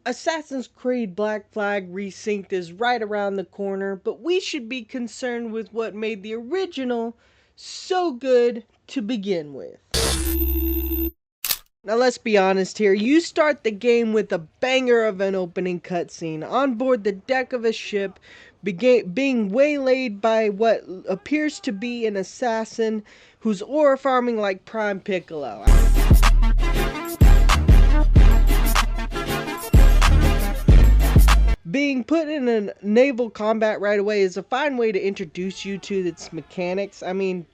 Assassin's Creed Black Flag Resynched is right around the corner, but we should be concerned with what made the original so good to begin with. Now let's be honest here, you start the game with a banger of an opening cutscene on board the deck of a ship, being waylaid by what appears to be an assassin who's ore farming like Prime Piccolo. Being put in a naval combat right away is a fine way to introduce you to its mechanics. I mean,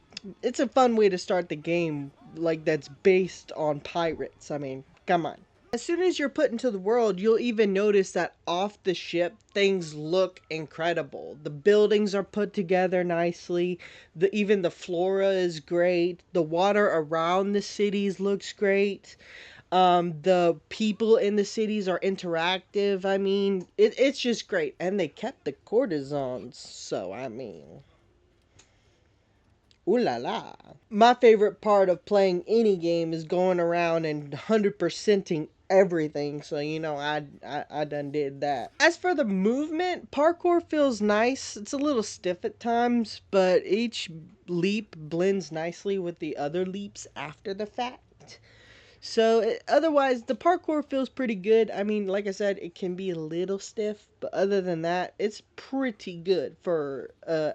it's a fun way to start the game, like that's based on pirates. I mean, come on. As soon as you're put into the world, you'll even notice that off the ship, things look incredible. The buildings are put together nicely. Even the flora is great. The water around the cities looks great. The people in the cities are interactive. I mean, it's just great. And they kept the courtesans. So, I mean, ooh la la. My favorite part of playing any game is going around and 100%ing everything. So, you know, I done did that. As for the movement, parkour feels nice. It's a little stiff at times, but each leap blends nicely with the other leaps after the fact. So, otherwise, the parkour feels pretty good. I mean, like I said, it can be a little stiff, but other than that, it's pretty good for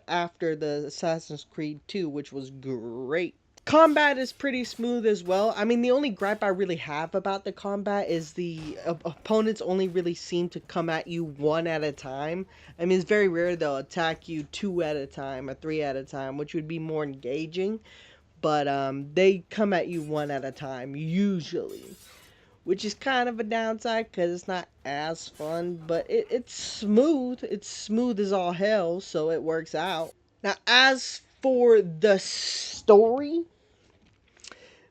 after the Assassin's Creed 2, which was great. Combat is pretty smooth as well. I mean, the only gripe I really have about the combat is the opponents only really seem to come at you one at a time. I mean, it's very rare they'll attack you two at a time or three at a time, which would be more engaging. But they come at you one at a time usually, which is kind of a downside because it's not as fun, but it's smooth. It's smooth as all hell, so it works out. Now, as for the story,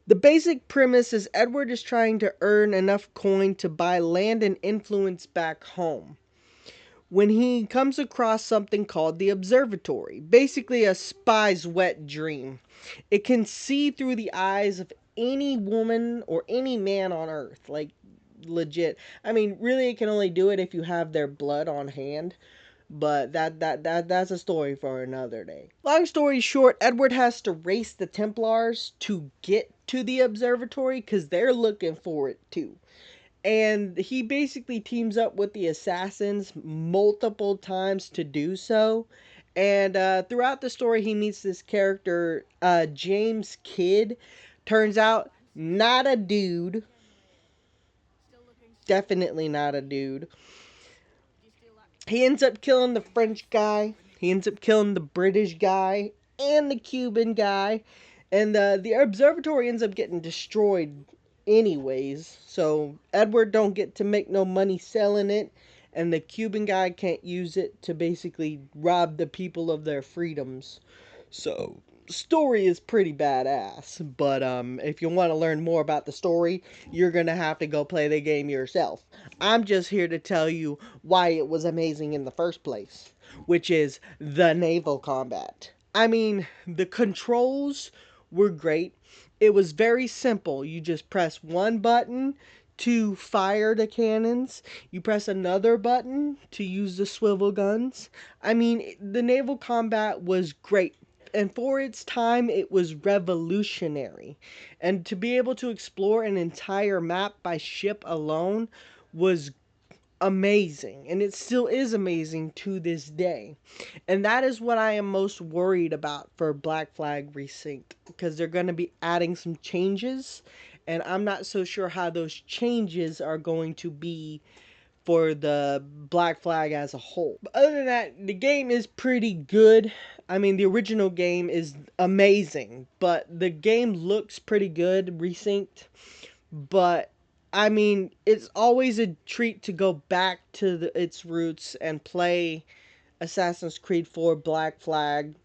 the basic premise is Edward is trying to earn enough coin to buy land and influence back home when he comes across something called the observatory, basically a spy's wet dream. It can see through the eyes of any woman or any man on earth, like legit. I mean, really it can only do it if you have their blood on hand, but that's a story for another day. Long story short, Edward has to race the Templars to get to the observatory cuz they're looking for it too. And he basically teams up with the assassins multiple times to do so. And throughout the story, he meets this character, James Kidd. Turns out, not a dude. Definitely not a dude. He ends up killing the French guy. He ends up killing the British guy and the Cuban guy. And the observatory ends up getting destroyed anyways. So Edward don't get to make no money selling it. And the Cuban guy can't use it to basically rob the people of their freedoms. So story is pretty badass. But if you want to learn more about the story, you're going to have to go play the game yourself. I'm just here to tell you why it was amazing in the first place, which is the naval combat. I mean, the controls were great. It was very simple. You just press one button to fire the cannons. You press another button to use the swivel guns. I mean, the naval combat was great. And for its time, it was revolutionary. And to be able to explore an entire map by ship alone was amazing, and it still is amazing to this day. And that is what I am most worried about for Black Flag Resynched, because they're going to be adding some changes, and I'm not so sure how those changes are going to be for the Black Flag as a whole. But other than that, the game is pretty good. I mean, the original game is amazing, but the game looks pretty good resynced. But I mean, it's always a treat to go back to its roots and play Assassin's Creed 4 Black Flag.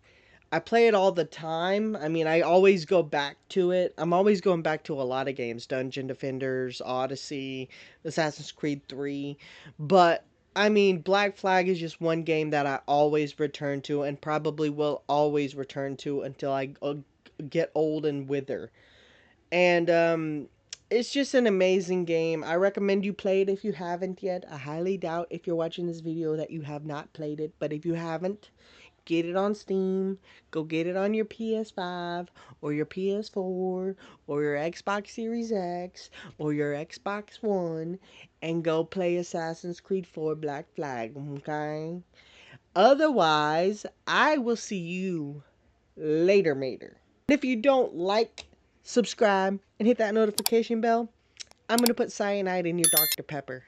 I play it all the time. I mean, I always go back to it. I'm always going back to a lot of games. Dungeon Defenders, Odyssey, Assassin's Creed 3. But, I mean, Black Flag is just one game that I always return to and probably will always return to until I get old and wither. And, It's just an amazing game. I recommend you play it if you haven't yet. I highly doubt if you're watching this video that you have not played it. But if you haven't, get it on Steam. Go get it on your PS5 or your PS4 or your Xbox Series X or your Xbox One and go play Assassin's Creed 4 Black Flag, okay? Otherwise, I will see you later, mater. And if you don't like, subscribe, and hit that notification bell, I'm going to put cyanide in your Dr. Pepper.